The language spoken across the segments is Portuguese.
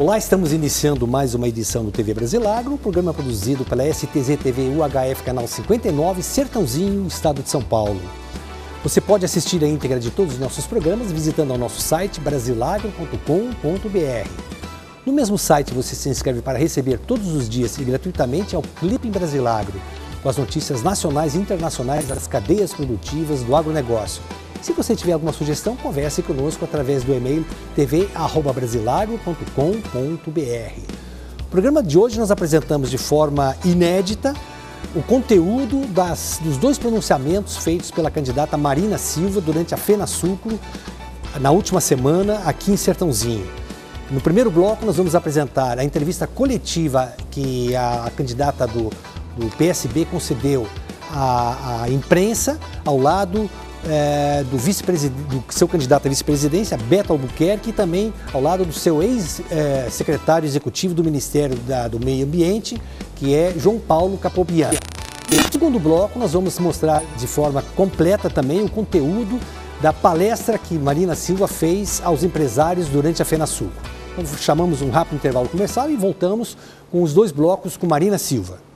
Olá, estamos iniciando mais uma edição do TV Brasilagro, um programa produzido pela STZ TV UHF, canal 59, Sertãozinho, estado de São Paulo. Você pode assistir a íntegra de todos os nossos programas visitando o nosso site brasilagro.com.br. No mesmo site você se inscreve para receber todos os dias e gratuitamente ao Clipe em Brasilagro, com as notícias nacionais e internacionais das cadeias produtivas do agronegócio. Se você tiver alguma sugestão, converse conosco através do e-mail tv@brasilagro.com.br. No programa de hoje nós apresentamos de forma inédita o conteúdo dos dois pronunciamentos feitos pela candidata Marina Silva durante a FenaSucro na última semana aqui em Sertãozinho. No primeiro bloco nós vamos apresentar a entrevista coletiva que a candidata do PSB concedeu à imprensa ao lado do seu candidato à vice-presidência, Beto Albuquerque, e também ao lado do seu ex-secretário executivo do Ministério do Meio Ambiente, que é João Paulo Capobian. No segundo bloco, nós vamos mostrar de forma completa também o conteúdo da palestra que Marina Silva fez aos empresários durante a FenaSucro. Então, chamamos um rápido intervalo comercial e voltamos com os dois blocos com Marina Silva.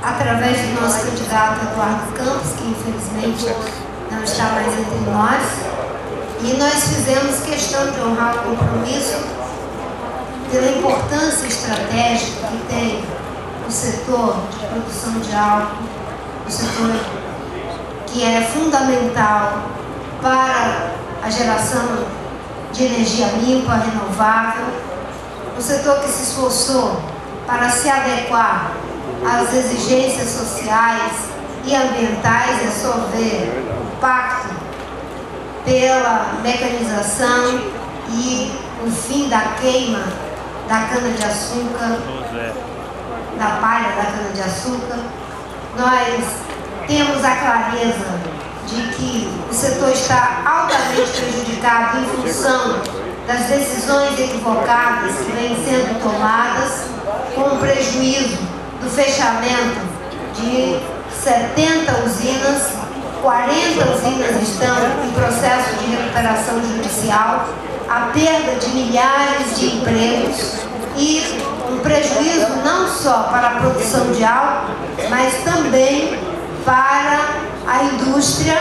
Através do nosso candidato Eduardo Campos, que infelizmente não está mais entre nós, e nós fizemos questão de honrar o compromisso pela importância estratégica que tem o setor de produção de álcool, o setor que é fundamental para a geração de energia limpa, renovável, um setor que se esforçou para se adequar às exigências sociais e ambientais e absorver o pacto pela mecanização e o fim da queima da cana-de-açúcar, da palha da cana-de-açúcar. Nós temos a clareza de que o setor está altamente prejudicado em função das decisões equivocadas que vêm sendo tomadas, com prejuízo do fechamento de 70 usinas, 40 usinas estão em processo de recuperação judicial, a perda de milhares de empregos e um prejuízo não só para a produção de álcool, mas também para a indústria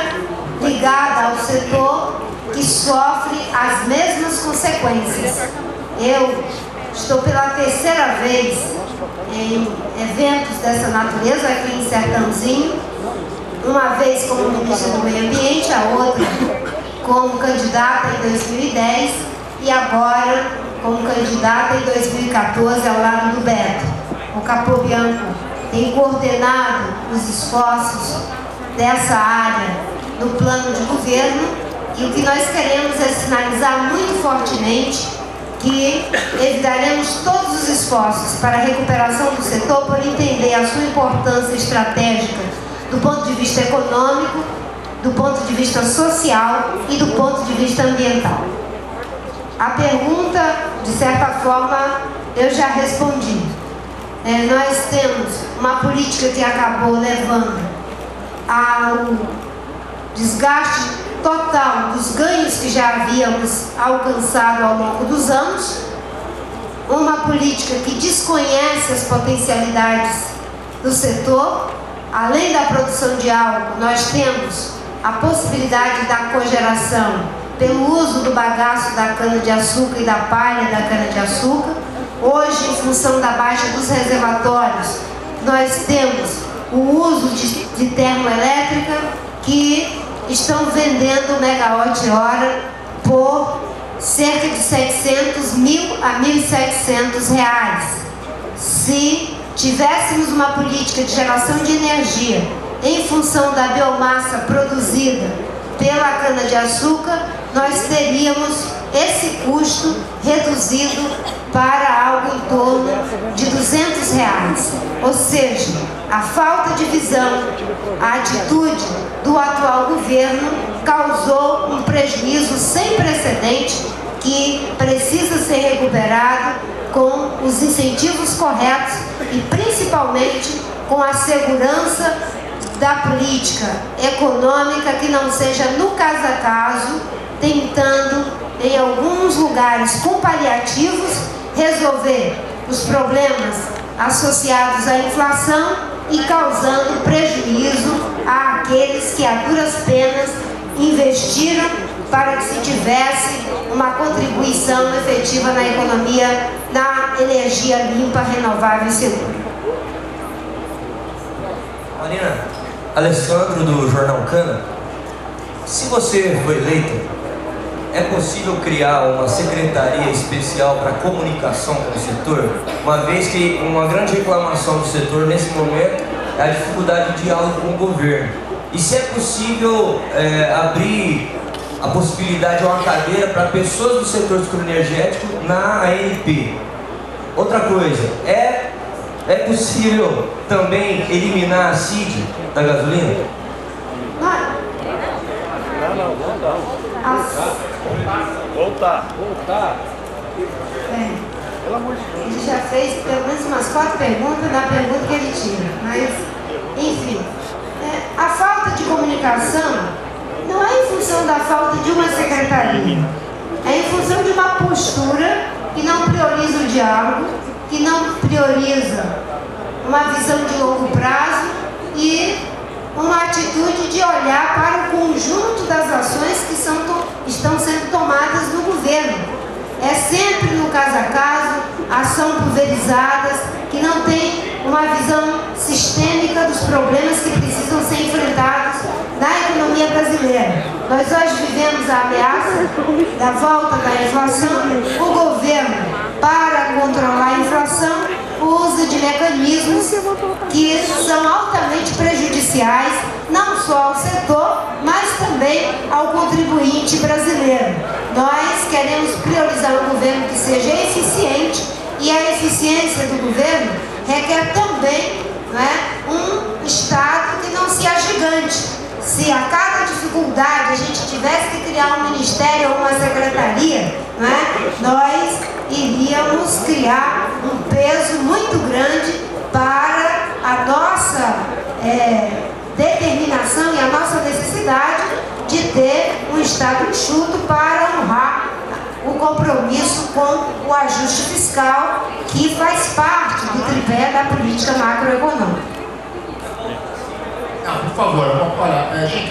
ligada ao setor que sofre as mesmas consequências. Eu estou pela terceira vez em eventos dessa natureza aqui em Sertãozinho, uma vez como ministra do Meio Ambiente, a outra como candidata em 2010 e agora como candidata em 2014 ao lado do Beto. O Capobian tem coordenado os esforços dessa área no plano de governo e o que nós queremos é sinalizar muito fortemente que evitaremos todos os esforços para a recuperação do setor por entender a sua importância estratégica do ponto de vista econômico, do ponto de vista social e do ponto de vista ambiental. A pergunta, de certa forma, eu já respondi. Nós temos uma política que acabou levando ao desgaste total dos ganhos que já havíamos alcançado ao longo dos anos, uma política que desconhece as potencialidades do setor. Além da produção de álcool, nós temos a possibilidade da cogeração pelo uso do bagaço da cana-de-açúcar e da palha da cana-de-açúcar. Hoje, em função da baixa dos reservatórios, nós temos o uso de termoelétrica que estão vendendo megawatt-hora por cerca de 700 mil a 1.700 reais. Se tivéssemos uma política de geração de energia em função da biomassa produzida pela cana-de-açúcar, nós teríamos esse custo reduzido para algo em torno de R$200. Ou seja, a falta de visão, a atitude do atual governo causou um prejuízo sem precedente que precisa ser recuperado com os incentivos corretos e principalmente com a segurança da política econômica que não seja no caso a caso, tentando em alguns lugares com paliativos resolver os problemas associados à inflação e causando prejuízo àqueles que a duras penas investiram para que se tivesse uma contribuição efetiva na economia, na energia limpa, renovável e segura. Marina, Alessandro do Jornal Cana, se você for eleita, é possível criar uma secretaria especial para comunicação com o setor, uma vez que uma grande reclamação do setor nesse momento é a dificuldade de diálogo com o governo. E se é possível abrir a possibilidade de uma cadeira para pessoas do setor energético na ANP. Outra coisa, é possível também eliminar a CID da gasolina? Voltar. Ele já fez pelo menos umas 4 perguntas na pergunta que ele tinha, mas, enfim, a falta de comunicação não é em função da falta de uma secretaria, é em função de uma postura que não prioriza o diálogo, que não prioriza uma visão de longo prazo e uma atitude de olhar para o conjunto das ações que estão sendo tomadas no governo. É sempre no caso a caso, ação pulverizadas, que não tem uma visão sistêmica dos problemas que precisam ser enfrentados na economia brasileira. Nós hoje vivemos a ameaça da volta da inflação. O governo, para controlar a inflação, usa de mecanismos que são altamente prejudiciais, não só ao setor, mas também ao contribuinte brasileiro. Nós queremos priorizar um governo que seja eficiente, e a eficiência do governo requer também, um Estado que não se agigante. Se a cada dificuldade a gente tivesse que criar um ministério ou uma secretaria, nós iríamos criar um peso muito grande para a nossa determinação e a nossa necessidade de ter um Estado enxuto para honrar o compromisso com o ajuste fiscal, que faz parte do tripé da política macroeconômica. Não, por favor,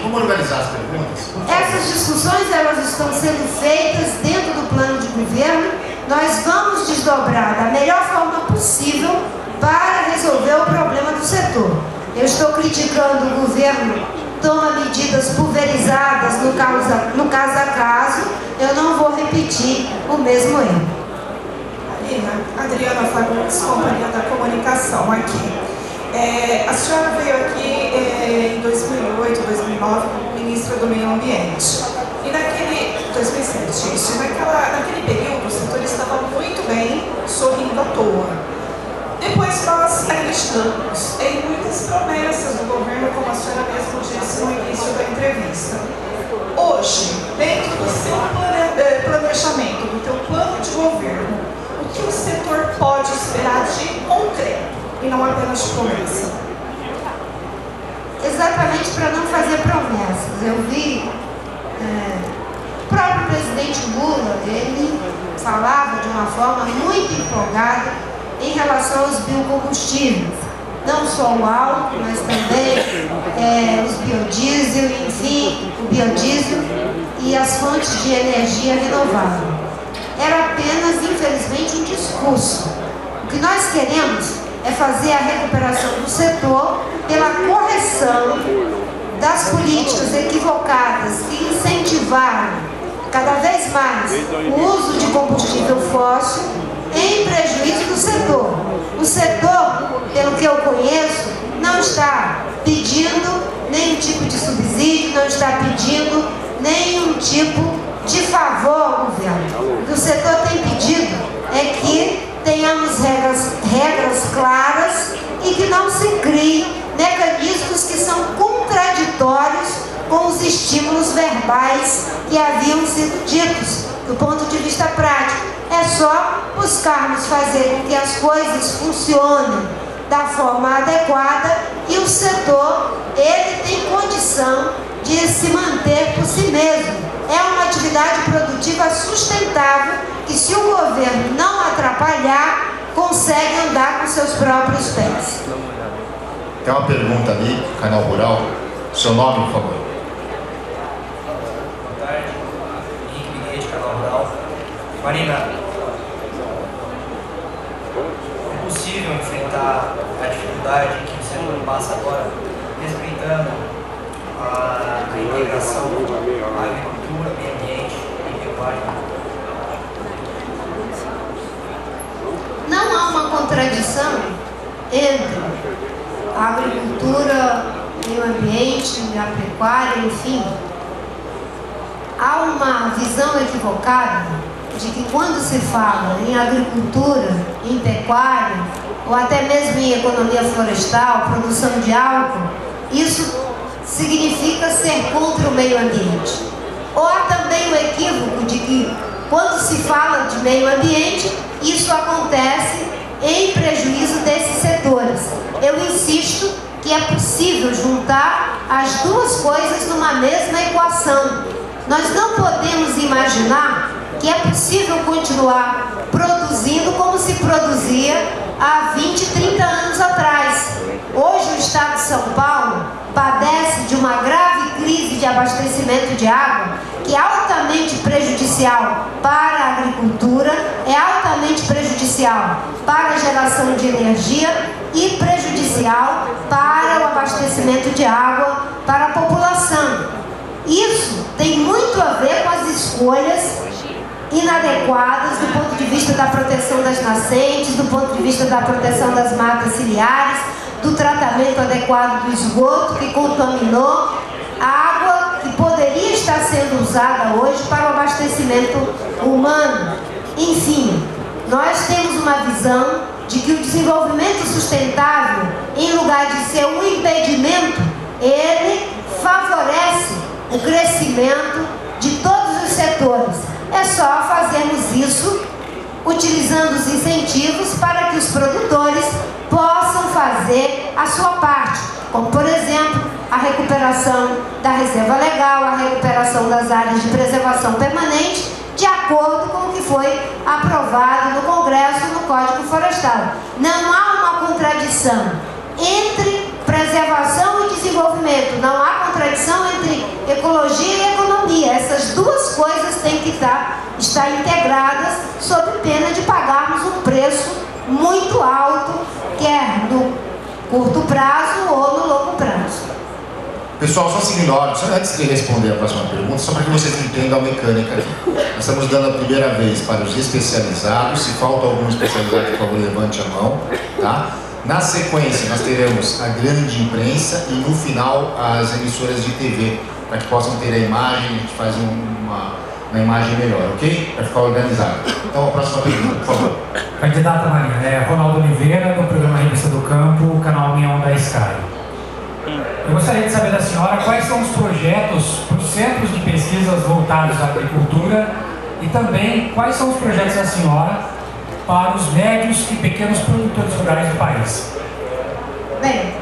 vamos organizar as perguntas. Essas discussões elas estão sendo feitas dentro do plano de governo. Nós vamos desdobrar da melhor forma possível para resolver o problema do setor. Eu estou criticando o governo toma medidas pulverizadas no caso a caso. Eu não vou repetir o mesmo erro. Adriana Fagundes, Companhia da Comunicação, aqui. A senhora veio aqui em 2008, 2009, como ministra do Meio Ambiente. E naquele 2007, isso, naquele período, o setor estava muito bem, sorrindo à toa. Depois nós acreditamos em muitas promessas do governo, como a senhora mesmo disse no início da entrevista. Hoje, dentro do seu planejamento, do teu plano de governo, o que o setor pode esperar de concreto e não apenas de promessa? Exatamente para não fazer promessas. Eu vi o próprio presidente Lula, ele falava de uma forma muito empolgada em relação aos biocombustíveis. Não só o álcool, mas também os biodiesel, enfim, o biodiesel e as fontes de energia renovável. Era apenas, infelizmente, um discurso. O que nós queremos é fazer a recuperação do setor pela correção das políticas equivocadas que incentivaram cada vez mais o uso de combustível fóssil em prejuízo do setor. O setor, pelo que eu conheço, não está pedindo nenhum tipo de subsídio, não está pedindo nenhum tipo de favor ao governo. O que o setor tem pedido é que tenhamos regras claras e que não se criem mecanismos que são contraditórios com os estímulos verbais que haviam sido ditos. Do ponto de vista prático, é só buscarmos fazer com que as coisas funcionem da forma adequada e o setor, ele tem condição de se manter por si mesmo. É uma atividade produtiva sustentável que, se o governo não atrapalhar, consegue andar com seus próprios pés. Tem uma pergunta ali do Canal Rural. Seu nome, por favor. Boa tarde. Henrique Miguel, Canal Rural. Marina, é possível enfrentar a dificuldade que o setor passa agora, respeitando a integração da agricultura, meio ambiente e pecuária? Não há uma contradição entre a agricultura, meio ambiente, a pecuária, enfim. Há uma visão equivocada de que quando se fala em agricultura, em pecuária, ou até mesmo em economia florestal, produção de álcool, isso significa ser contra o meio ambiente. Ou há também o equívoco de que quando se fala de meio ambiente, isso acontece em prejuízo desses setores. Eu insisto que é possível juntar as duas coisas numa mesma equação. Nós não podemos imaginar que é possível continuar produzindo como se produzia há 20, 30 anos atrás. Hoje o estado de São Paulo padece de uma grave crise de abastecimento de água que é altamente prejudicial para a agricultura, é altamente prejudicial para a geração de energia e prejudicial para o abastecimento de água para a população. Isso tem muito a ver com as escolhas inadequadas do ponto de vista da proteção das nascentes, do ponto de vista da proteção das matas ciliares, do tratamento adequado do esgoto que contaminou a água que poderia estar sendo usada hoje para o abastecimento humano. Enfim, nós temos uma visão de que o desenvolvimento sustentável, em lugar de ser um impedimento, ele favorece o crescimento de todos os setores. É só fazermos isso utilizando os incentivos para que os produtores possam fazer a sua parte, como por exemplo a recuperação da reserva legal, a recuperação das áreas de preservação permanente, de acordo com o que foi aprovado no Congresso no Código Florestal. Não há uma contradição entre preservação e desenvolvimento, não há contradição entre ecologia e economia. Essas duas coisas têm que estar integradas, sob pena de pagarmos um preço muito alto, quer no curto prazo ou no longo prazo. Pessoal, só seguindo a ordem, só antes de responder a próxima pergunta, só para que vocês entendam a mecânica aqui. Nós estamos dando a primeira vez para os especializados. Se falta algum especializado, por favor, levante a mão, tá? Na sequência, nós teremos a grande imprensa e no final as emissoras de TV, para que possam ter a imagem, a gente faz uma imagem melhor, ok? Para ficar organizado. Então, a próxima pergunta, por favor. Candidata Marina, Ronaldo Oliveira, do programa Revista do Campo, canal União da Sky. Eu gostaria de saber da senhora quais são os projetos para os centros de pesquisas voltados à agricultura e também quais são os projetos da senhora para os médios e pequenos produtores rurais do país. Bem,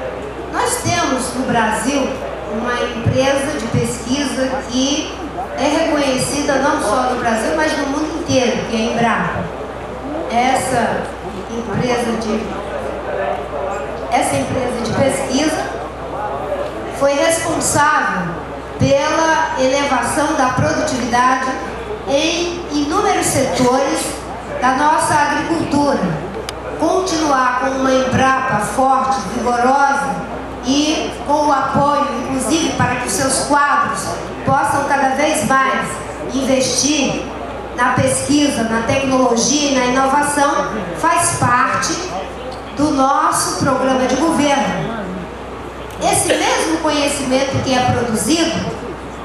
nós temos no Brasil uma empresa de pesquisa que é reconhecida não só no Brasil, mas no mundo inteiro, que é a Embrapa. Essa empresa de pesquisa foi responsável pela elevação da produtividade em inúmeros setores da nossa agricultura. Continuar com uma Embrapa forte, vigorosa e com o apoio, inclusive, para que os seus quadros possam cada vez mais investir na pesquisa, na tecnologia e na inovação, faz parte do nosso programa de governo. esse mesmo conhecimento que é produzido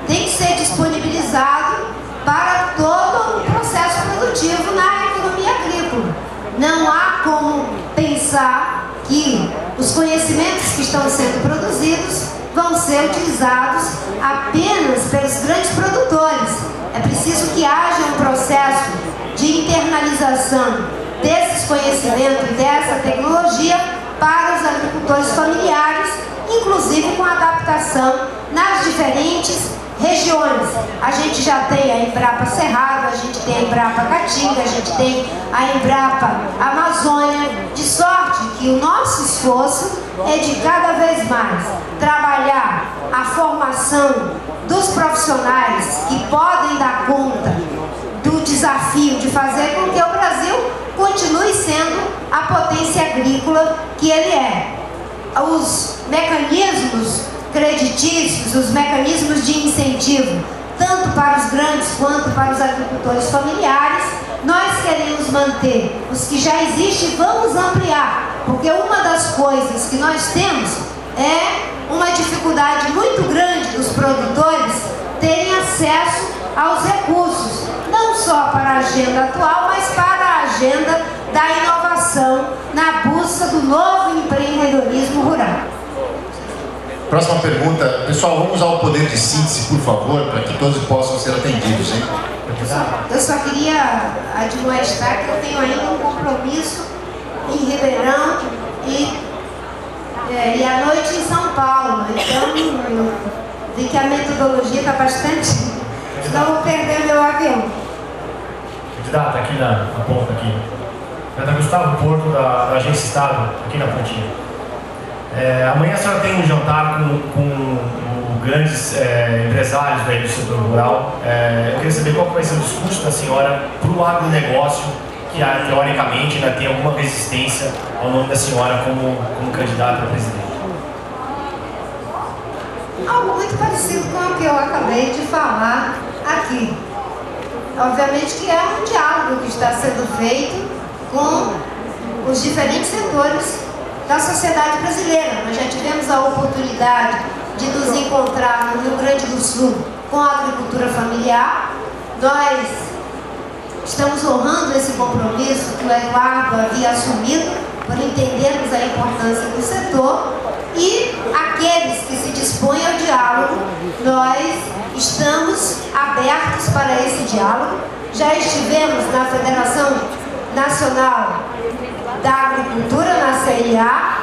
tem que ser disponibilizado para todo o processo produtivo na economia agrícola. Não há como pensar que os conhecimentos que estão sendo produzidos vão ser utilizados apenas pelos grandes produtores. É preciso que haja um processo de internalização desses conhecimentos e dessa tecnologia para os agricultores familiares, inclusive com adaptação nas diferentes regiões. A gente já tem a Embrapa Cerrado, a gente tem a Embrapa Caatinga, a gente tem a Embrapa Amazônia, de sorte que o nosso esforço é de cada vez mais trabalhar a formação dos profissionais que podem dar conta do desafio de fazer com que o Brasil continue sendo a potência agrícola que ele é. Os mecanismos creditícios, os mecanismos de incentivo, tanto para os grandes quanto para os agricultores familiares, nós queremos manter os que já existem e vamos ampliar, porque uma das coisas que nós temos é uma dificuldade muito grande dos produtores terem acesso aos recursos, não só para a agenda atual, mas para a agenda da inovação na busca do novo empreendedorismo rural. Próxima pergunta. Pessoal, vamos usar o poder de síntese, por favor, para que todos possam ser atendidos, hein? Eu só queria admoestar que eu tenho ainda um compromisso em Ribeirão e à noite em São Paulo. Então, eu vi que a metodologia está bastante... Senão eu vou perder meu avião. Candidata, aqui na ponta aqui. Candidata Gustavo Porto, da Agência Estado, aqui na pontinha. Amanhã a senhora tem um jantar com grandes empresários do setor rural. Eu queria saber qual vai ser o discurso da senhora para o agronegócio, que teoricamente ainda tem alguma resistência ao nome da senhora como candidata a presidente. Algo muito parecido com o que eu acabei de falar aqui. Obviamente que é um diálogo que está sendo feito com os diferentes setores da sociedade brasileira. Nós já tivemos a oportunidade de nos encontrar no Rio Grande do Sul com a agricultura familiar. Nós estamos honrando esse compromisso que o Eduardo havia assumido por entendermos a importância do setor, e aqueles que se dispõem ao diálogo, nós estamos abertos para esse diálogo. Já estivemos na Federação Nacional da Agricultura, na CIA,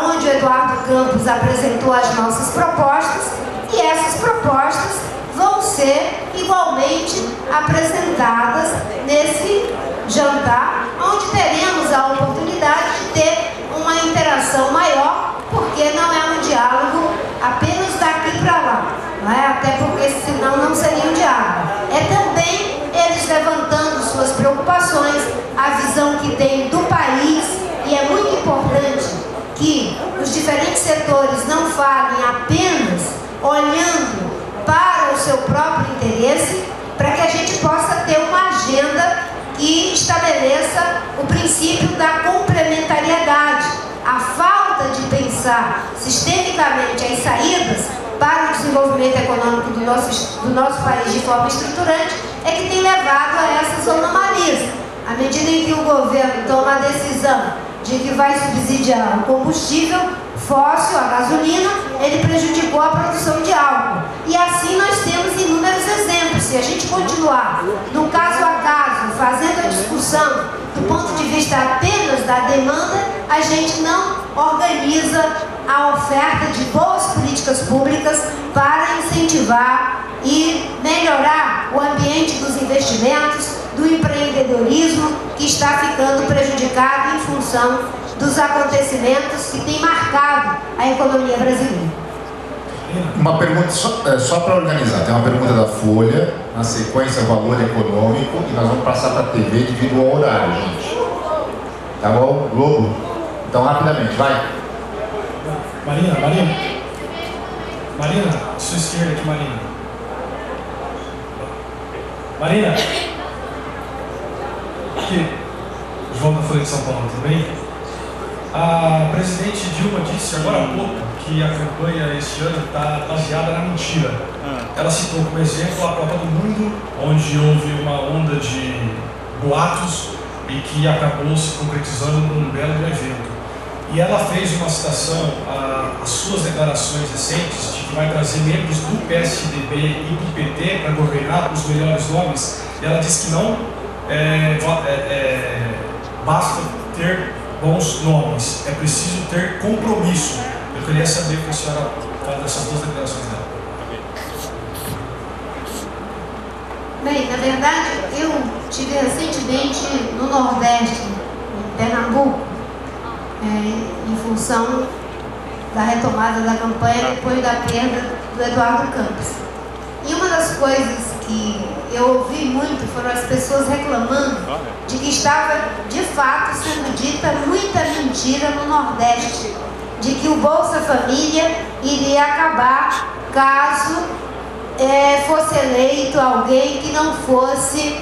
onde o Eduardo Campos apresentou as nossas propostas, e essas propostas vão ser igualmente apresentadas nesse jantar, onde teremos a oportunidade de ter uma interação maior, porque não é um diálogo apenas daqui para lá, não é? Até porque senão não seria um diálogo. É também eles levantando suas preocupações, a visão que tem do país, e é muito importante que os diferentes setores não falem apenas olhando para o seu próprio interesse, para que a gente possa ter uma agenda que estabeleça o princípio da complementariedade. A falta de pensar sistemicamente as saídas para o desenvolvimento econômico do nosso país de forma estruturante é que tem levado a essas anomalias. À medida em que o governo toma a decisão de que vai subsidiar o combustível fóssil, a gasolina, ele prejudicou a produção de álcool. E assim nós temos inúmeros exemplos. Se a gente continuar, no caso a caso, fazendo a discussão do ponto de vista apenas da demanda, a gente não organiza a oferta de boas políticas públicas para incentivar e melhorar o ambiente dos investimentos, do empreendedorismo, que está ficando prejudicado em função dos acontecimentos que têm marcado a economia brasileira. Uma pergunta só para organizar. Tem uma pergunta da Folha, na sequência valor econômico, e nós vamos passar para a TV devido ao horário, gente. Tá bom? Globo? Então, rapidamente, vai. Marina, sua esquerda aqui, Marina. Aqui, João da Folha de São Paulo, tudo bem? A presidente Dilma disse agora há pouco que a campanha este ano está baseada na mentira. Ela citou como exemplo a Copa do Mundo, onde houve uma onda de boatos e que acabou se concretizando num belo evento. E ela fez uma citação às suas declarações recentes de que vai trazer membros do PSDB e do PT para governar com os melhores nomes. E ela disse que não basta ter bons nomes, é preciso ter compromisso. Eu queria saber o que a senhora fala dessas duas declarações dela. Bem, na verdade, eu estive recentemente no Nordeste, em Pernambuco, em função da retomada da campanha depois da perda do Eduardo Campos. E uma das coisas que eu ouvi muito foram as pessoas reclamando de que estava, de fato, sendo dita muita mentira no Nordeste, de que o Bolsa Família iria acabar caso fosse eleito alguém que não fosse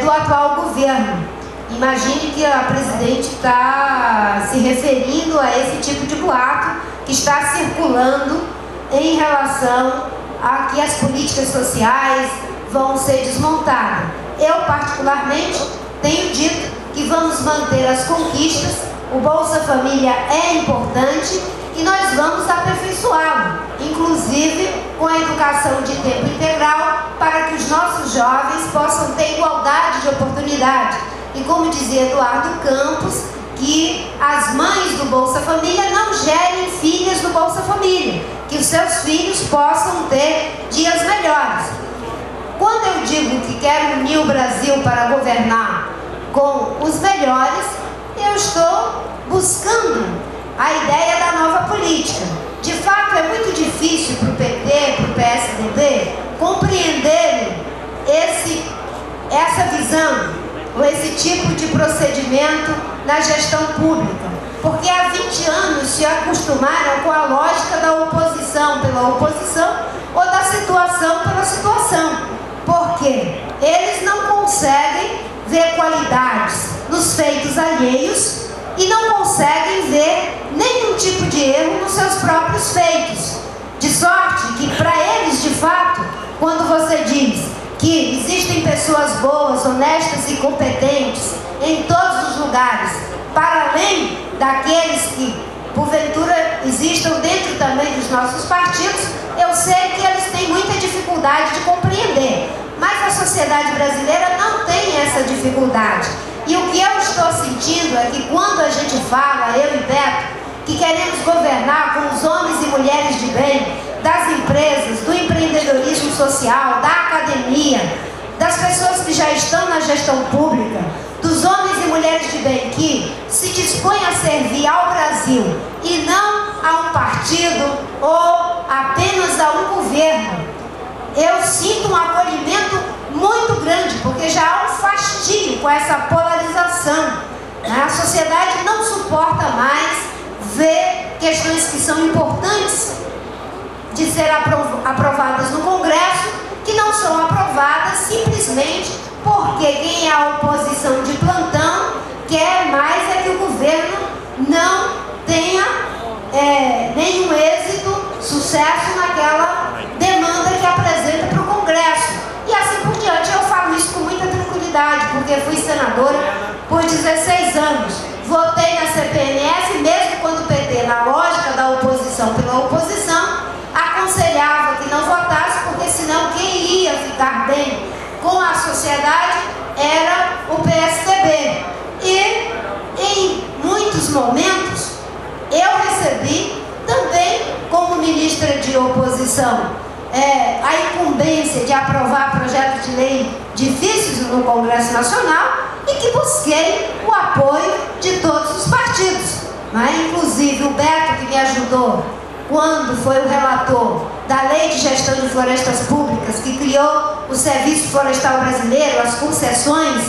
do atual governo. Imagine que a presidente está se referindo a esse tipo de boato que está circulando em relação a que as políticas sociais vão ser desmontadas. Eu, particularmente, tenho dito que vamos manter as conquistas, o Bolsa Família é importante e nós vamos aperfeiçoá-lo, inclusive com a educação de tempo integral, para que os nossos jovens possam ter igualdade de oportunidade. E como dizia Eduardo Campos, que as mães do Bolsa Família não gerem filhas do Bolsa Família, que os seus filhos possam ter dias melhores. Quando eu digo que quero unir o Brasil para governar com os melhores, eu estou buscando a ideia da nova política. De fato, é muito difícil para o PT, para o PSDB, compreenderem essa visão ou esse tipo de procedimento na gestão pública, porque há 20 anos se acostumaram com a lógica da oposição pela oposição ou da situação pela situação, porque eles não conseguem ver qualidades nos feitos alheios e não conseguem ver nenhum tipo de erro nos seus próprios feitos, de sorte que para eles, de fato, quando você diz que existem pessoas boas, honestas e competentes em todos os lugares, para além daqueles que, porventura, existam dentro também dos nossos partidos, eu sei que eles têm muita dificuldade de compreender. Mas a sociedade brasileira não tem essa dificuldade. E o que eu estou sentindo é que quando a gente fala, eu e Beto, que queremos governar com os homens e mulheres de bem, das empresas, do empreendedorismo social, da academia, das pessoas que já estão na gestão pública, dos homens e mulheres de bem que se dispõem a servir ao Brasil e não a um partido ou apenas a um governo, eu sinto um acolhimento muito grande, porque já há um fastio com essa polarização. A sociedade não suporta mais ver questões que são importantes de ser aprovadas no Congresso, que não são aprovadas simplesmente porque quem é a oposição de plantão quer mais é que o governo não tenha nenhum êxito, sucesso naquela demanda que apresenta para o Congresso. E assim por diante. Eu falo isso com muita tranquilidade, porque fui senadora por 16 anos. Votei na CPMF, mesmo quando o PT, na lógica da oposição pela oposição, aconselhava que não votasse, porque senão quem ia ficar bem com a sociedade era o PSDB. E em muitos momentos eu recebi também, como ministra de oposição, a incumbência de aprovar projetos de lei difíceis no Congresso Nacional e que busquei o apoio de todos os partidos. Inclusive o Beto, que me ajudou quando foi o relator da Lei de Gestão de Florestas Públicas, que criou o Serviço Florestal Brasileiro, as concessões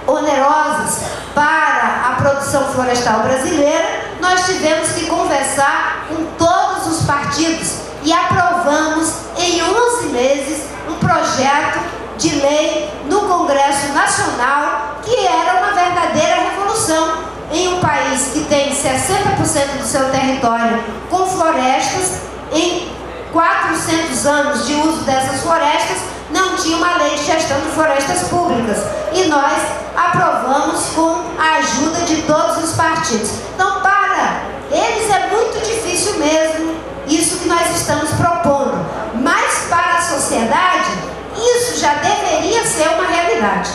onerosas para a produção florestal brasileira, nós tivemos que conversar com todos os partidos e aprovamos em 11 meses um projeto de lei no Congresso Nacional que era uma verdadeira revolução em um país que tem 60% do seu território com florestas. Em 400 anos de uso dessas florestas, não tinha uma lei de gestão de florestas públicas. E nós aprovamos com a ajuda de todos os partidos. Então, para eles é muito difícil mesmo isso que nós estamos propondo. Mas para a sociedade, isso já deveria ser uma realidade.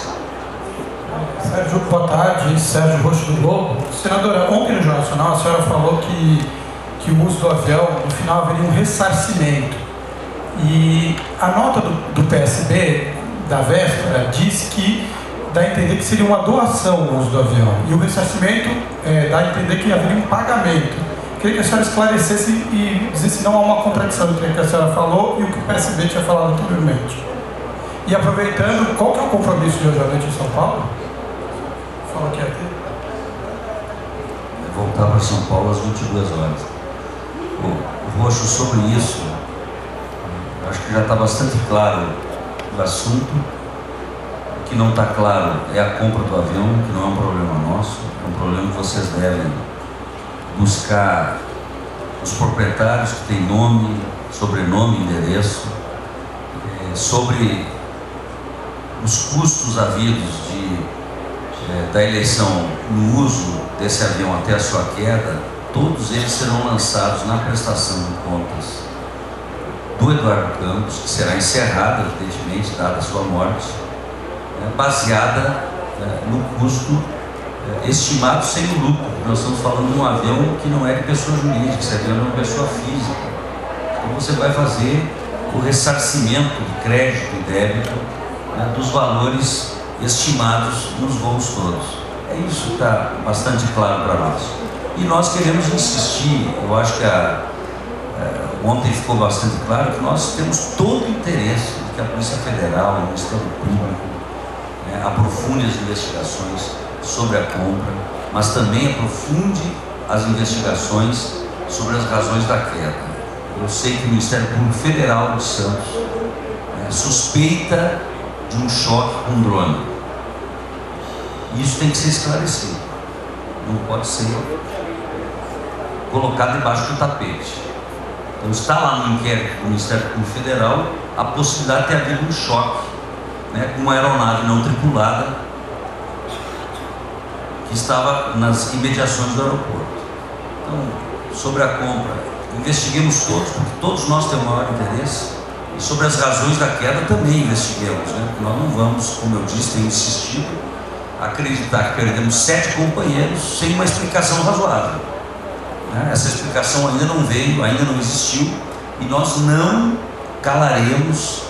Sérgio, boa tarde. Sérgio Roxo do Globo. Senadora, ontem no Jornal Nacional a senhora falou que o uso do avião, no final, haveria um ressarcimento. E a nota do PSB, da véspera, diz que dá a entender que seria uma doação o uso do avião. E o ressarcimento dá a entender que haveria um pagamento. Queria que a senhora esclarecesse e dissesse se não há uma contradição entre o que a senhora falou e o que o PSB tinha falado anteriormente. E aproveitando, qual que é o compromisso de hoje à noite em São Paulo? Fala que é ter. Voltar para São Paulo às 22 horas. O Roxo, sobre isso, acho que já está bastante claro o assunto. O que não está claro é a compra do avião, que não é um problema nosso, é um problema que vocês devem buscar os proprietários que têm nome, sobrenome, endereço, sobre os custos havidos da eleição no uso desse avião até a sua queda. Todos eles serão lançados na prestação de contas do Eduardo Campos, que será encerrada, evidentemente, dada a sua morte, baseada no custo estimado sem o lucro. Nós estamos falando de um avião que não é de pessoa jurídica, esse avião é uma pessoa física. Então você vai fazer o ressarcimento de crédito e débito dos valores estimados nos voos todos. É isso que está bastante claro para nós. E nós queremos insistir, eu acho que ontem ficou bastante claro que nós temos todo o interesse de que a Polícia Federal, o Ministério Público, aprofunde as investigações sobre a compra, mas também aprofunde as investigações sobre as razões da queda. Eu sei que o Ministério Público Federal de Santos suspeita de um choque com um drone. Isso tem que ser esclarecido. Não pode ser colocado debaixo do tapete. Então está lá no inquérito do Ministério Público Federal a possibilidade de ter havido um choque com uma aeronave não tripulada que estava nas imediações do aeroporto. Então, sobre a compra, investiguemos todos, porque todos nós temos maior interesse, e sobre as razões da queda também investiguemos, porque nós não vamos, como eu disse, tenho insistido, acreditar que perdemos 7 companheiros sem uma explicação razoável. Essa explicação ainda não veio, ainda não existiu, e nós não calaremos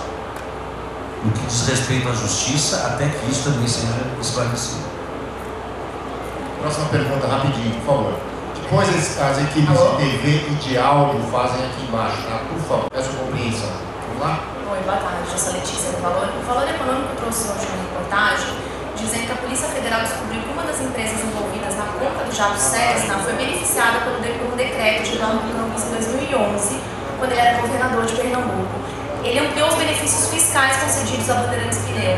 no que diz respeito à justiça até que isso também seja esclarecido. Próxima pergunta, rapidinho, por favor. Depois as equipes de TV e de áudio fazem aqui embaixo, tá? Por favor, peço compreensão. Vamos lá? Oi, boa tarde, eu sou Letícia do Valor. O Valor Econômico trouxe hoje uma reportagem dizendo que a Polícia Federal descobriu que uma das empresas envolvidas na compra do jato Cessna foi beneficiada por um decreto de Eduardo Campos em 2011, quando ele era governador de Pernambuco. Ele ampliou os benefícios fiscais concedidos a Bandeirantes Pneu.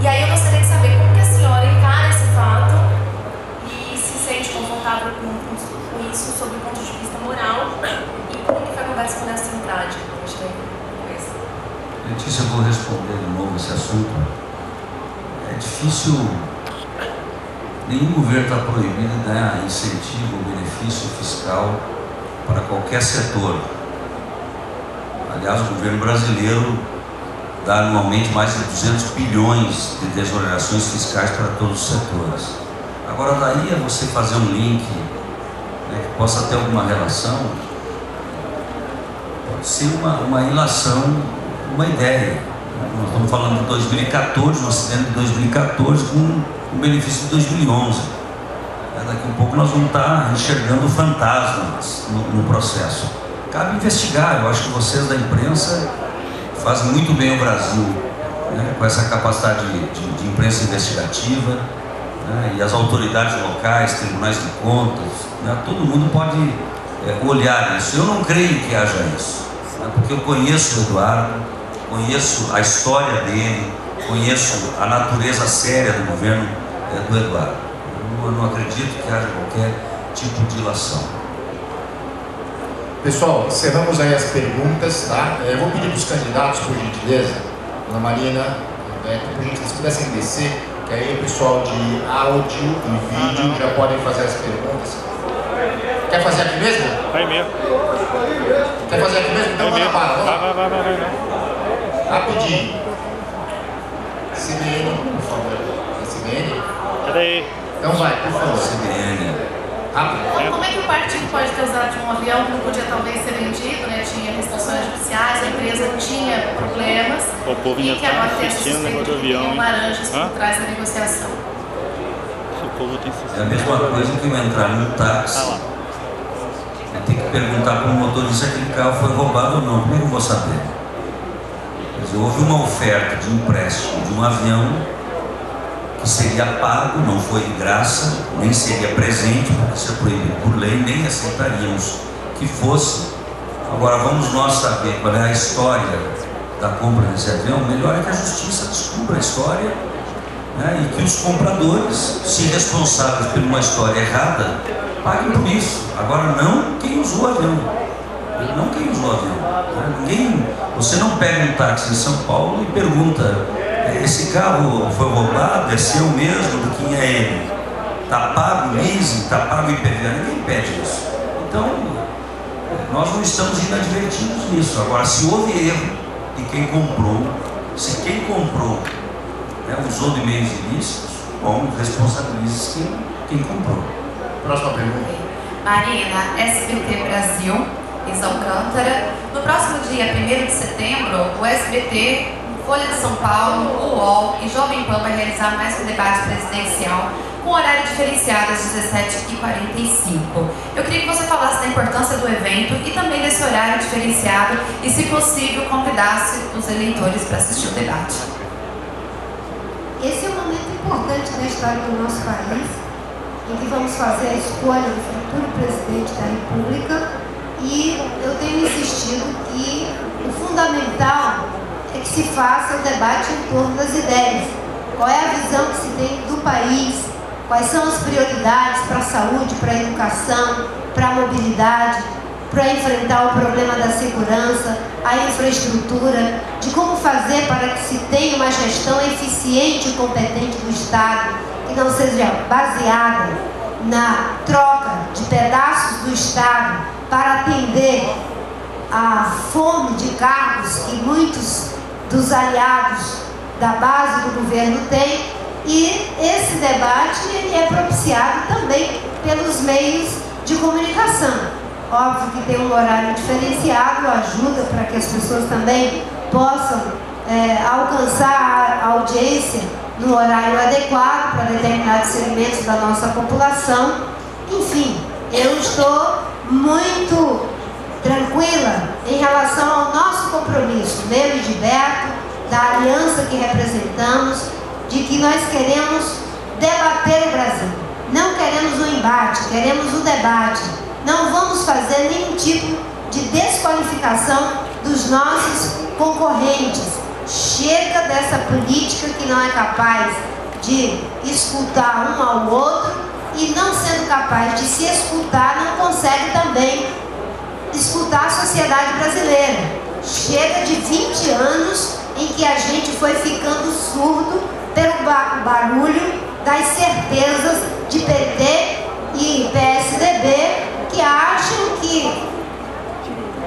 E aí eu gostaria de saber como que a senhora encara esse fato e se sente confortável com isso sob o ponto de vista moral, e como que foi a conversa com o Nelson Andrade. Letícia, eu vou responder de novo esse assunto. É difícil, nenhum governo está proibido de dar incentivo ou benefício fiscal para qualquer setor. Aliás, o governo brasileiro dá anualmente mais de 200 bilhões de desonerações fiscais para todos os setores. Agora, daí é você fazer um link que possa ter alguma relação, pode ser uma ilação, uma ideia. Nós estamos falando de 2014, um acidente de 2014 com um benefício de 2011. Daqui a pouco nós vamos estar enxergando fantasmas no processo. Cabe investigar. Eu acho que vocês da imprensa fazem muito bem o Brasil, com essa capacidade de imprensa investigativa, e as autoridades locais, tribunais de contas, todo mundo pode olhar isso. Eu não creio que haja isso, porque eu conheço o Eduardo, conheço a história dele, conheço a natureza séria do governo do Eduardo. Eu não acredito que haja qualquer tipo de ilação. Pessoal, encerramos aí as perguntas, tá? Eu vou pedir para os candidatos, por gentileza, Ana Marina, por gentileza, se pudessem descer, que aí o pessoal de áudio e vídeo já podem fazer as perguntas. Quer fazer aqui mesmo? Vai mesmo. Quer fazer aqui mesmo? Então manda bala. Vai. Rapidinho. CBN, por favor. CBN? Cadê aí? Então vai, por favor. CBN. Rápido. Como é que o partido pode ter usado de um avião que não podia talvez ser vendido, né? Tinha restrições judiciais, a empresa tinha problemas. O povo ainda e que agora tá tem assistindo o negócio do tem avião, hein? laranjas por trás da negociação. O povo tem É a mesma coisa que eu entrar num táxi. Eu tenho que perguntar para o motorista se aquele carro foi roubado ou não. Como é que eu vou saber? Mas houve uma oferta de empréstimo de um avião que seria pago, não foi de graça, nem seria presente, porque isso é proibido por lei, nem aceitaríamos que fosse. Agora vamos nós saber qual é a história da compra desse avião. Melhor é que a justiça descubra a história, né, e que os compradores, se responsáveis por uma história errada, paguem por isso. Agora não quem usou o avião. Não quem usou o avião. Você não pega um táxi em São Paulo e pergunta: esse carro foi roubado, é seu mesmo, de quem é ele? Está pago o leasing, está pago o IPVA? Ninguém pede isso. Então, nós não estamos inadvertidos nisso. Agora, se houve erro de quem comprou, se quem comprou, né, usou de meios ilícitos, bom, responsabilize quem comprou. Próxima pergunta. Marina, SBT Brasil, em Alcântara. No próximo dia 1º de setembro, o SBT, Folha de São Paulo, o UOL e Jovem Pan vai realizar mais um debate presidencial com horário diferenciado às 17h45. Eu queria que você falasse da importância do evento e também desse horário diferenciado e, se possível, convidasse os eleitores para assistir o debate. Esse é um momento importante na história do nosso país, em que vamos fazer a escolha do futuro presidente da República, e eu tenho insistido que o fundamental é que se faça o debate em torno das ideias. Qual é a visão que se tem do país, quais são as prioridades para a saúde, para a educação, para a mobilidade, para enfrentar o problema da segurança, a infraestrutura, de como fazer para que se tenha uma gestão eficiente e competente do Estado, que não seja baseada na troca de pedaços do Estado para atender a fome de cargos que muitos dos aliados da base do governo têm. E esse debate ele é propiciado também pelos meios de comunicação. Óbvio que tem um horário diferenciado, ajuda para que as pessoas também possam alcançar a audiência no horário adequado para determinados segmentos da nossa população. Enfim, eu estou muito tranquila em relação ao nosso compromisso, meu e de Beto, da aliança que representamos, de que nós queremos debater o Brasil. Não queremos um embate, queremos um debate. Não vamos fazer nenhum tipo de desqualificação dos nossos concorrentes. Chega dessa política que não é capaz de escutar um ao outro, e não sendo capaz de se escutar, não consegue também escutar a sociedade brasileira. Chega de 20 anos em que a gente foi ficando surdo pelo barulho das certezas de PT e PSDB, que acham que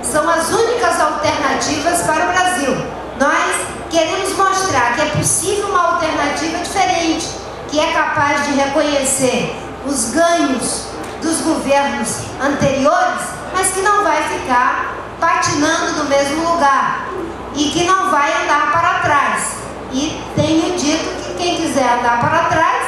são as únicas alternativas para o Brasil. Nós queremos mostrar que é possível uma alternativa diferente, que é capaz de reconhecer os ganhos dos governos anteriores, mas que não vai ficar patinando no mesmo lugar e que não vai andar para trás. E tenho dito que quem quiser andar para trás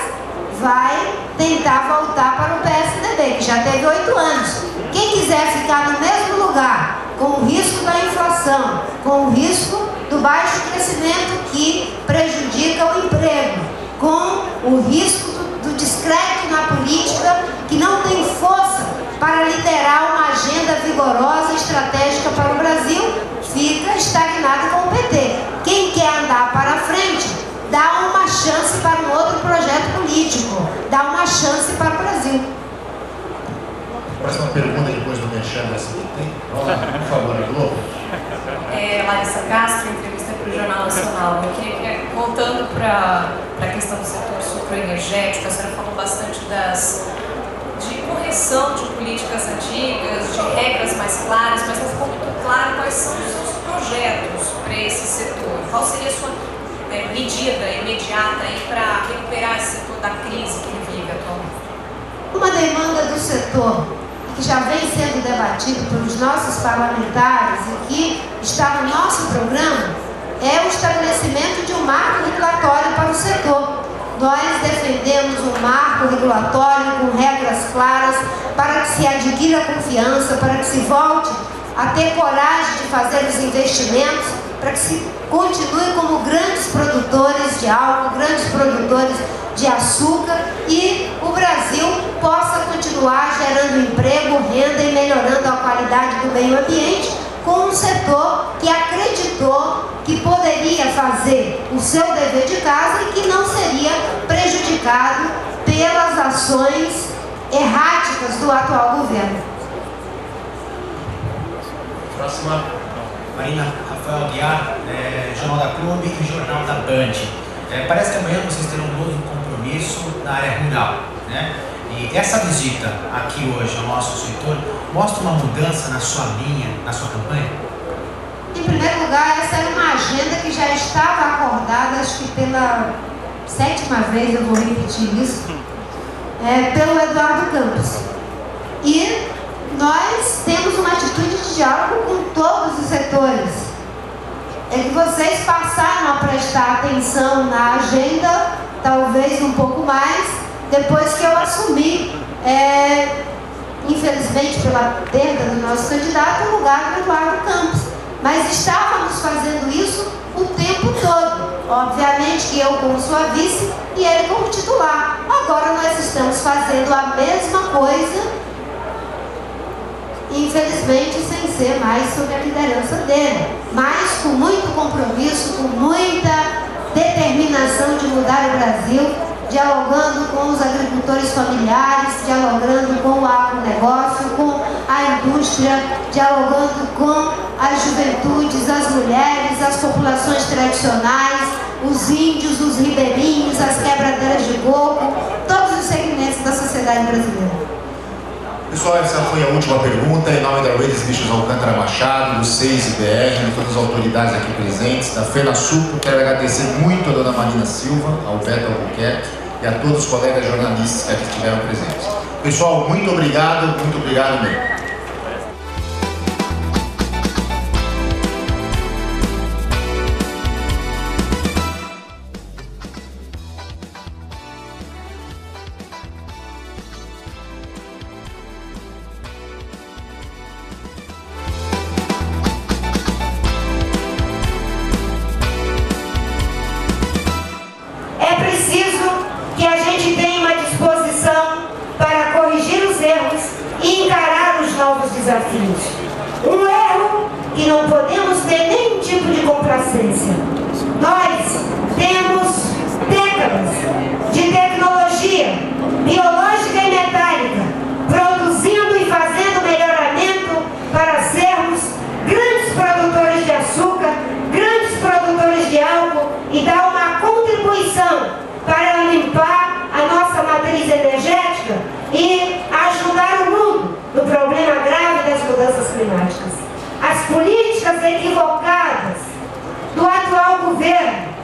vai tentar voltar para o PSDB, que já teve 8 anos. Quem quiser ficar no mesmo lugar, com o risco da inflação, com o risco do baixo crescimento que prejudica o emprego, com o risco do descrédito na política, que não tem força para liderar uma agenda vigorosa e estratégica para o Brasil, fica estagnado com o PT. Quem quer andar para frente, dá uma chance para um outro projeto político, dá uma chance para o Brasil. Próxima pergunta depois do merchan da SBT. Por favor, Globo. Larissa Castro, entrevista para o Jornal Nacional. Eu queria que, voltando para a questão do setor sucroenergético, a senhora falou bastante de correção de políticas antigas, de regras mais claras, mas não ficou muito claro quais são os seus projetos para esse setor. Qual seria a sua medida imediata para recuperar esse setor da crise que ele vive atualmente? Uma demanda do setor que já vem sendo debatido pelos nossos parlamentares e que está no nosso programa é o estabelecimento de um marco regulatório para o setor. Nós defendemos um marco regulatório com regras claras para que se adquira confiança, para que se volte a ter coragem de fazer os investimentos, para que se continue como grandes produtores de álcool, grandes produtores de açúcar e o Brasil possa continuar gerando emprego, renda e melhorando a qualidade do meio ambiente com um setor que acreditou que poderia fazer o seu dever de casa e que não seria prejudicado pelas ações erráticas do atual governo. Próxima, Marina Rafael Aguiar, Jornal da Clube e Jornal da Band. Parece que amanhã vocês terão um novo compromisso na área rural, né? E essa visita aqui hoje ao nosso setor mostra uma mudança na sua linha, na sua campanha? Em primeiro lugar, essa era uma agenda que já estava acordada, acho que pela 7ª vez, eu vou repetir isso, pelo Eduardo Campos. E nós temos uma atitude de diálogo com todos os setores. É que vocês passaram a prestar atenção na agenda, talvez um pouco mais, depois que eu assumi, infelizmente pela perda do nosso candidato, o lugar do Eduardo Campos. Mas estávamos fazendo isso o tempo todo. Obviamente que eu como sua vice e ele como titular. Agora nós estamos fazendo a mesma coisa, infelizmente sem ser mais sob a liderança dele, mas com muito compromisso, com muita determinação de mudar o Brasil, dialogando com os agricultores familiares, dialogando com o agronegócio, com a indústria, dialogando com as juventudes, as mulheres, as populações tradicionais, os índios, os ribeirinhos, as quebradeiras de coco, todos os segmentos da sociedade brasileira. Pessoal, essa foi a última pergunta. Em nome da Redes Bichos Alcântara Machado, do CEIS-IBR, de todas as autoridades aqui presentes, da FENASUCRO, quero agradecer muito a dona Marina Silva, ao Beto Albuquerque e a todos os colegas jornalistas que aqui estiveram presentes. Pessoal, muito obrigado mesmo. Desafios. Um erro que não podemos ter nenhum tipo de complacência. Nós temos décadas de tecnologia biológica e metálica produzindo e fazendo melhoramento para sermos grandes produtores de açúcar, grandes produtores de álcool e dar uma contribuição para limpar a nossa matriz energética e ajudar o mundo no problema grave das mudanças climáticas. As políticas equivocadas do atual governo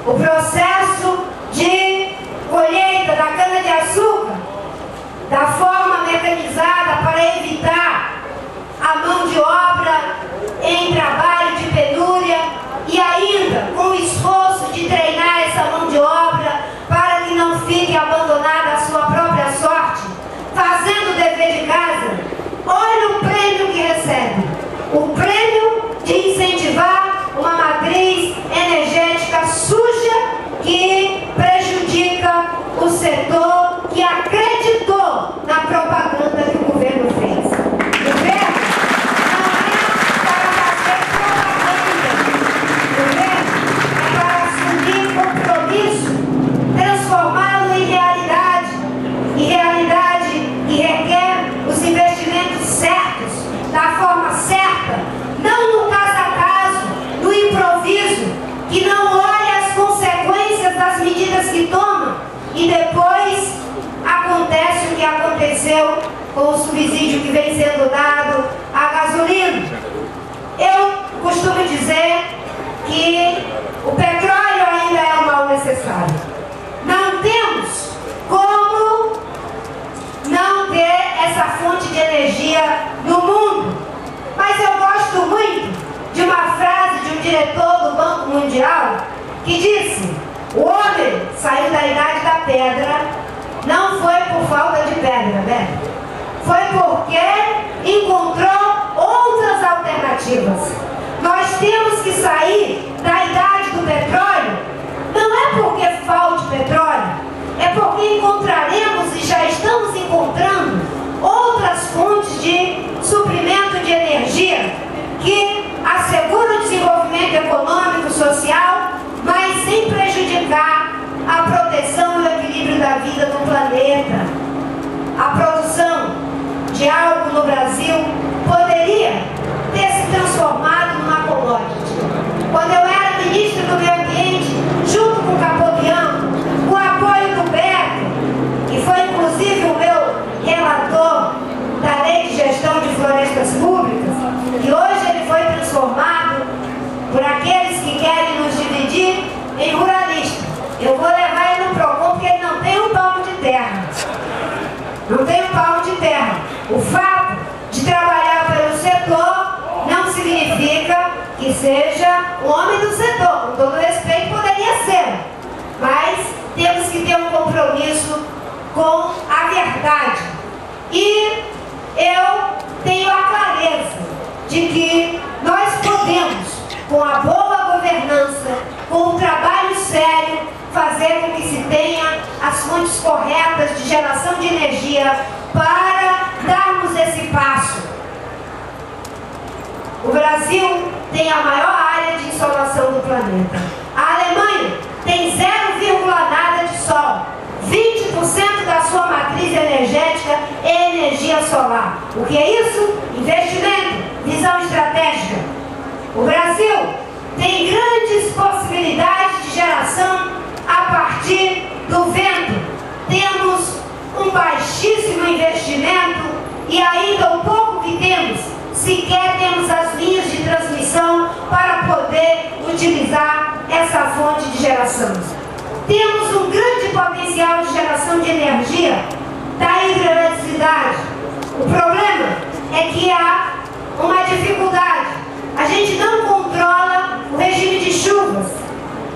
o processo de colheita da cana-de-açúcar da forma mecanizada para evitar a mão de obra em trabalho de penúria e ainda com o esforço de treinar essa mão de obra para que não fique abandonada à sua própria sorte, fazendo o dever de casa. Olha o prêmio que recebe. O prêmio de incentivar uma matriz energética suja que prejudica o setor que acreditou na propaganda que o governo fez. O governo não é para fazer propaganda. O governo é para assumir compromisso, transformá-lo em realidade. E realidade que requer os investimentos certos, da forma certa, não no caso a caso, no improviso, que não olha as consequências das medidas que toma e depois acontece o que aconteceu com o subsídio que vem sendo dado à gasolina. Eu costumo dizer que o petróleo ainda é um mal necessário. Não temos como não ter essa fonte de energia no mundo. Mas eu gosto muito de uma frase de um diretor do Banco Mundial que disse: o homem saiu da idade da pedra, não foi por falta de pedra, né? Foi porque encontrou outras alternativas. Nós temos que sair da idade do petróleo, não é porque falte petróleo, é porque encontraremos e já estamos encontrando outras fontes de suprimento de energia que asseguram o desenvolvimento econômico, social, mas sem prejudicar a proteção e o equilíbrio da vida no planeta. A produção de algo no Brasil poderia ter se transformado numa commodity. Quando eu era ministra do Meio Ambiente, junto com o Capobianco, com o apoio do Beto, que foi inclusive o meu relator da Lei de Gestão de Florestas Públicas, e hoje ele foi transformado por aqueles que querem nos dividir em ruralistas. Eu vou levar ele no PROCON porque ele não tem um palmo de terra. Não tem um palmo de terra. O fato de trabalhar pelo setor não significa que seja o homem do setor. Com todo respeito, poderia ser. Mas temos que ter um compromisso com a verdade. E eu tenho a clareza de que nós podemos, com a boa governança, com o trabalho sério, fazer com que se tenha as fontes corretas de geração de energia para darmos esse passo. O Brasil tem a maior área de insolação do planeta. A Alemanha tem 0, nada de sol. 20% da sua matriz energética é energia solar. O que é isso? Investimento, visão estratégica. O Brasil tem grandes possibilidades de geração a partir do vento. Temos um baixíssimo investimento e ainda o pouco que temos, sequer temos as linhas de transmissão para poder utilizar essa fonte de geração. Temos um grande potencial de geração de energia da hidroeletricidade. O problema é que há uma dificuldade. A gente não controla o regime de chuvas.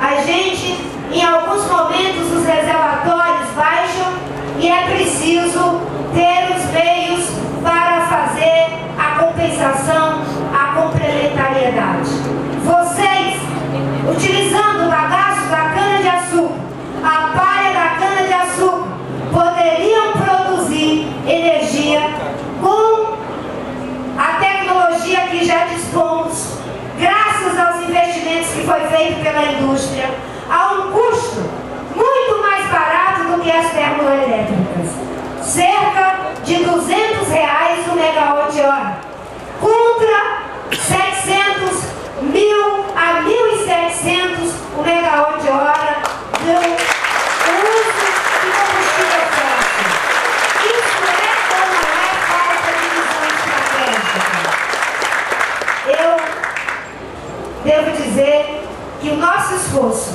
A gente, em alguns momentos, os reservatórios baixam e é preciso ter os meios para fazer a compensação, a complementariedade. Vocês, utilizando o bagaço da cana-de-açúcar, a palha da cana-de-açúcar, poderiam produzir energia com a tecnologia que já dispomos, graças aos investimentos que foi feito pela indústria, a um custo muito mais barato do que as termoelétricas. Cerca de R$ 200 o megawatt-hora, contra 700 mil a 1.700 o megawatt-hora do uso de combustível fóssil. Isso é ou não é falta de visão estratégica? Eu devo dizer que o nosso esforço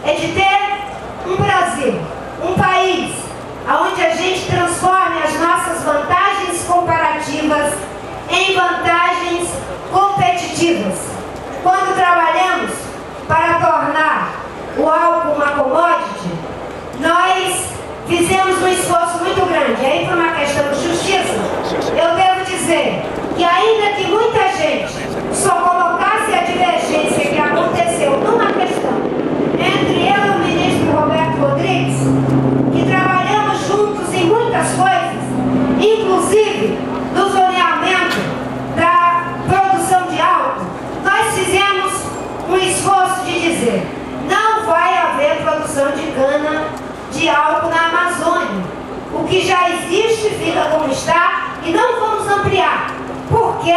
é de ter um Brasil, um país, onde a gente transforme as nossas vantagens comparativas em vantagens competitivas. Quando trabalhamos para tornar o álcool uma commodity, nós fizemos um esforço muito grande. Aí, por uma questão de justiça, eu devo dizer que ainda que muita gente só colocasse a divergência que aconteceu numa questão entre eu e o ministro Roberto Rodrigues, que trabalhamos juntos em muitas coisas, inclusive no zoneamento da produção de álcool, nós fizemos um esforço de dizer: não vai haver produção de cana de álcool na Amazônia. O que já existe fica como está e não vamos ampliar, porque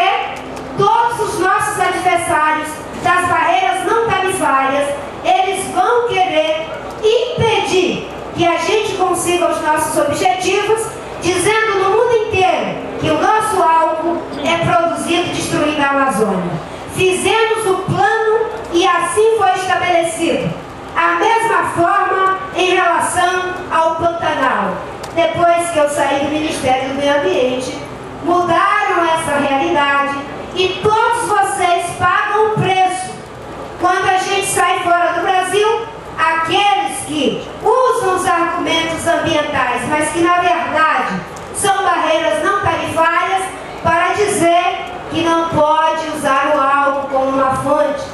todos os nossos adversários das barreiras não tarifárias, eles vão querer impedir que a gente consiga os nossos objetivos, dizendo no mundo inteiro que o nosso álcool é produzido destruindo a Amazônia. Fizemos o plano e assim foi estabelecido. A mesma forma em relação ao Pantanal. Depois que eu saí do Ministério do Meio Ambiente, mudaram essa realidade e todos vocês pagam o preço. Quando a gente sai fora do Brasil, aqueles que usam os argumentos ambientais, mas que na verdade são barreiras não tarifárias, para dizer que não pode usar o álcool como uma fonte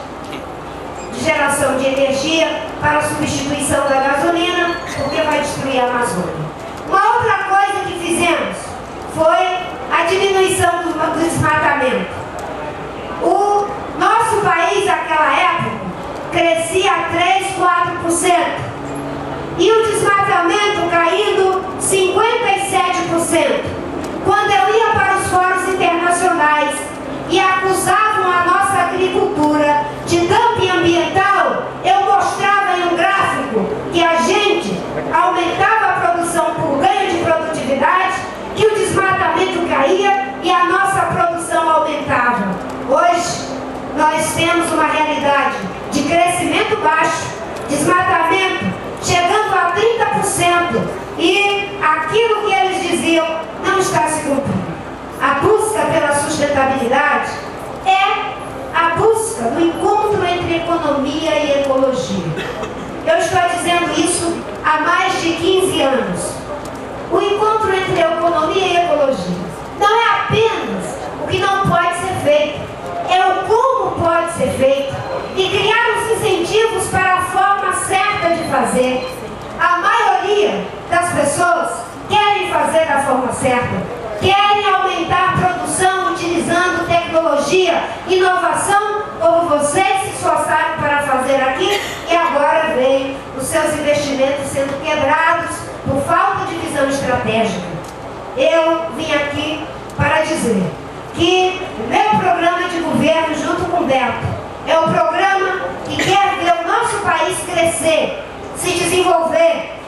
de geração de energia para substituição da gasolina, porque vai destruir a Amazônia. Uma outra coisa que fizemos foi a diminuição do desmatamento. O nosso país, naquela época, crescia 3, 4%. E o desmatamento caindo 57%. Quando eu ia para os fóruns internacionais e acusavam a nossa agricultura de dumping ambiental, eu mostrava em um gráfico que a gente aumentava a produção por ganho de produtividade, que o desmatamento caía e a nossa produção aumentava. Hoje, nós temos uma realidade de crescimento baixo, desmatamento chegando a 30%, e aquilo que eles diziam não está se cumprindo. A busca pela sustentabilidade é a busca do encontro entre economia e ecologia. Eu estou dizendo isso há mais de 15 anos. O encontro entre economia e ecologia não é apenas o que não pode ser feito, é o como pode ser feito e criar os incentivos para a forma certa de fazer. A maioria das pessoas querem fazer da forma certa, querem aumentar a produção utilizando tecnologia, inovação, como vocês se esforçaram para fazer aqui, e agora veem os seus investimentos sendo quebrados por falta de visão estratégica. Eu vim aqui para dizer que o meu programa de governo, junto com o Beto, é o programa que quer ver o nosso país crescer, se desenvolver,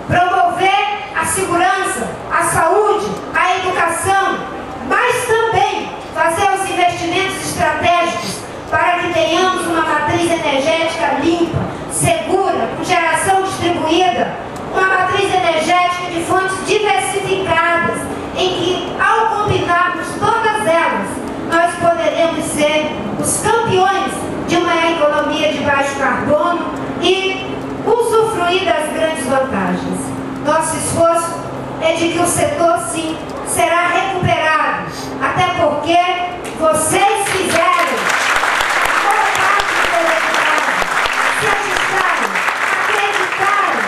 promover a segurança, a saúde, a educação, mas também fazer os investimentos estratégicos para que tenhamos uma matriz energética limpa, segura, com geração distribuída, uma matriz energética de fontes diversificadas, em que, ao combinarmos todas elas, nós poderemos ser os campeões de uma economia de baixo carbono e usufruir das grandes vantagens. Nosso esforço é de que o setor, sim, será recuperado, até porque vocês fizeram a boa parte do eleitorado, se acreditaram, acreditaram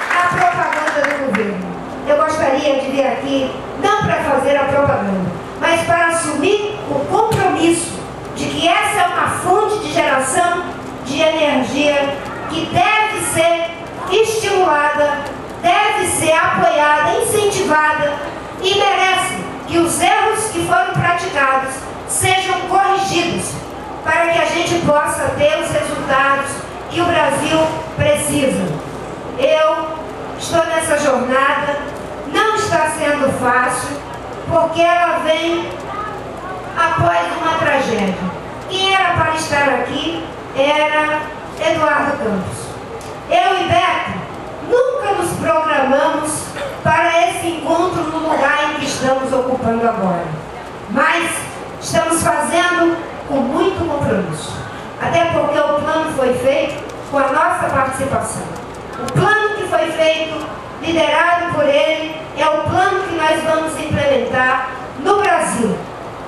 na propaganda do governo. Eu gostaria de vir aqui, não para fazer a propaganda, mas para assumir o compromisso de que essa é uma fonte de geração de energia que deve ser estimulada, deve ser apoiada, incentivada e merece que os erros que foram praticados sejam corrigidos para que a gente possa ter os resultados que o Brasil precisa. Eu estou nessa jornada, não está sendo fácil, porque ela vem após uma tragédia. Quem era para estar aqui era Eduardo Campos. eu e Beto nunca nos programamos para esse encontro no lugar em que estamos ocupando agora. Mas estamos fazendo com muito compromisso. Até porque o plano foi feito com a nossa participação. O plano que foi feito, liderado por ele, é o plano que nós vamos implementar no Brasil.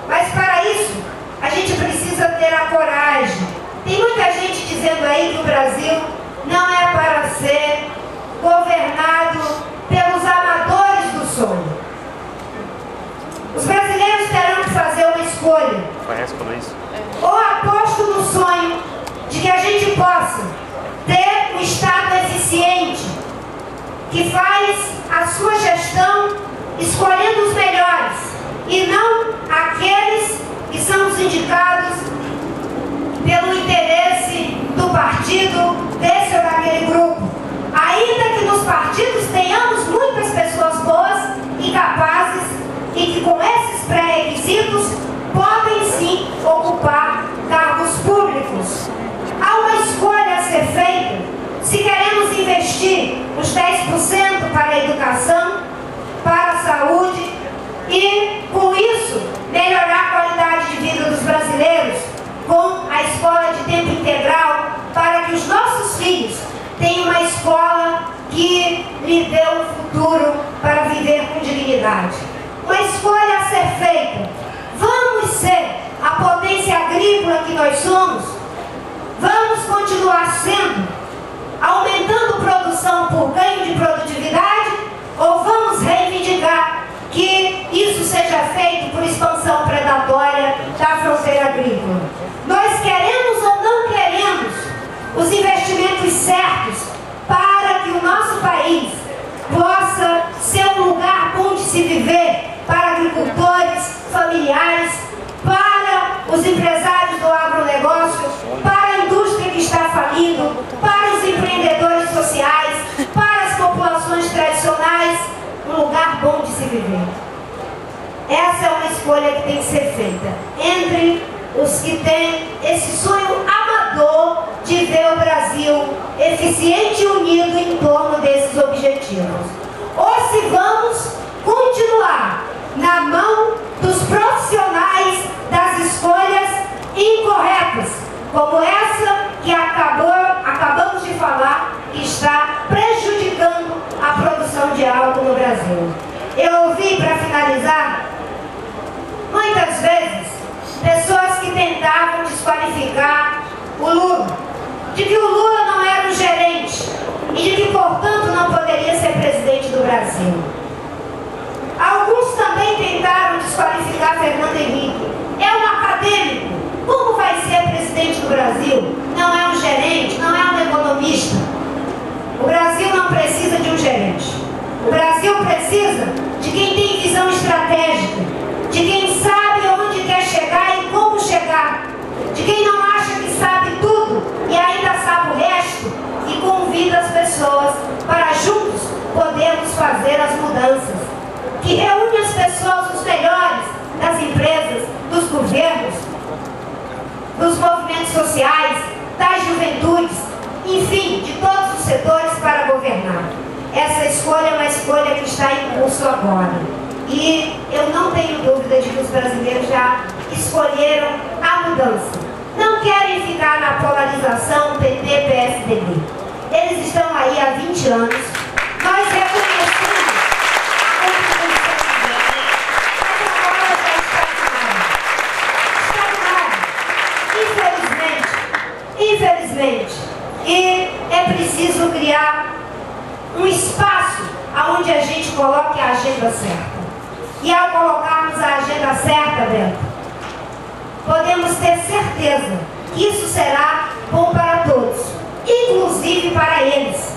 Mas para isso, a gente precisa ter a coragem. Tem muita gente dizendo aí que o Brasil não é para ser governado pelos amadores do sonho. Os brasileiros terão que fazer uma escolha. Ou aposto no sonho de que a gente possa ter um Estado eficiente, que faz a sua gestão escolhendo os melhores, e não aqueles que são os indicados pelo interesse do partido, desse ou daquele grupo. Ainda que nos partidos tenhamos muitas pessoas boas e capazes e que com esses pré-requisitos podem sim ocupar cargos públicos. Há uma escolha a ser feita se queremos investir os 10% para a educação, para a saúde e, com isso, melhorar a qualidade de vida dos brasileiros com a escola de tempo integral, para que os nossos filhos tenham uma escola que lhe dê um futuro para viver com dignidade. Uma escolha a ser feita. Vamos ser a potência agrícola que nós somos? Vamos continuar sendo, aumentando produção por ganho de produtividade, ou vamos reivindicar que isso seja feito por expansão predatória da fronteira agrícola? Nós queremos ou não queremos os investimentos certos para que o nosso país possa ser um lugar bom de se viver para agricultores, familiares, para os empresários do agronegócio, para a indústria que está falindo, para os empreendedores sociais, para as populações tradicionais, um lugar bom de se viver. Essa é uma escolha que tem que ser feita entre os que têm esse sonho amador de ver o Brasil eficiente e unido em torno desses objetivos. Ou se vamos continuar na mão dos profissionais das escolhas incorretas, como essa que acabamos de falar, que está prejudicando a produção de álcool no Brasil. Eu ouvi, para finalizar, muitas vezes, pessoas que tentavam desqualificar o Lula, de que o Lula não era um gerente e de que, portanto, não poderia ser presidente do Brasil. Alguns também tentaram desqualificar Fernando Henrique. É um acadêmico. Como vai ser presidente do Brasil? Não é um gerente, não é um economista. O Brasil não precisa de um gerente. O Brasil precisa de quem tem visão estratégica, de quem sabe onde quer chegar e como chegar, de quem não acha que sabe tudo e ainda sabe o resto e convida as pessoas para juntos podermos fazer as mudanças, que reúne as pessoas, os melhores das empresas, dos governos, dos movimentos sociais, das juventudes, enfim, de todos os setores para governar. Essa escolha é uma escolha que está em curso agora. E eu não tenho dúvida de que os brasileiros já escolheram a mudança. Não querem ficar na polarização PT-PSDB. Eles estão aí há 20 anos. Nós reconhecemos a contribuição deles, mas agora já está estagnaram. Infelizmente. E é preciso criar um espaço onde a gente coloque a agenda certa. E ao colocarmos a agenda certa, Beto, podemos ter certeza que isso será bom para todos, inclusive para eles,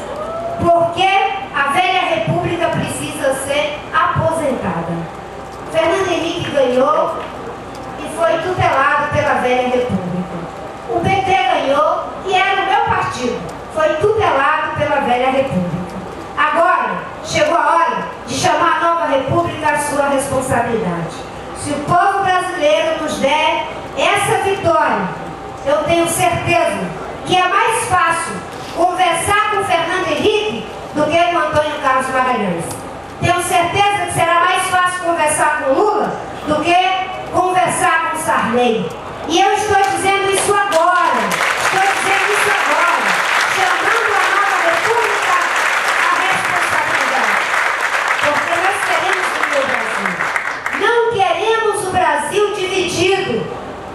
porque a velha república precisa ser aposentada. Fernando Henrique ganhou e foi tutelado pela velha república. O PT ganhou e era o meu partido, foi tutelado pela velha república. Agora, chegou a hora de chamar a nova república à sua responsabilidade. Se o povo brasileiro nos der essa vitória, eu tenho certeza que é mais fácil conversar com o Fernando Henrique do que com o Antônio Carlos Magalhães. Tenho certeza que será mais fácil conversar com o Lula do que conversar com o Sarney. E eu estou dizendo isso agora, chamando a nova república à responsabilidade. Porque nós queremos viver o Brasil. Não queremos o Brasil dividido,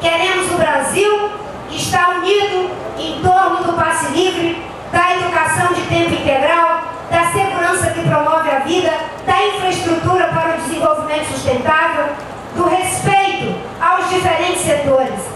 queremos o Brasil que está unido em torno do passe livre, da educação de tempo integral, da segurança que promove a vida, da infraestrutura para o desenvolvimento sustentável, do respeito aos diferentes setores.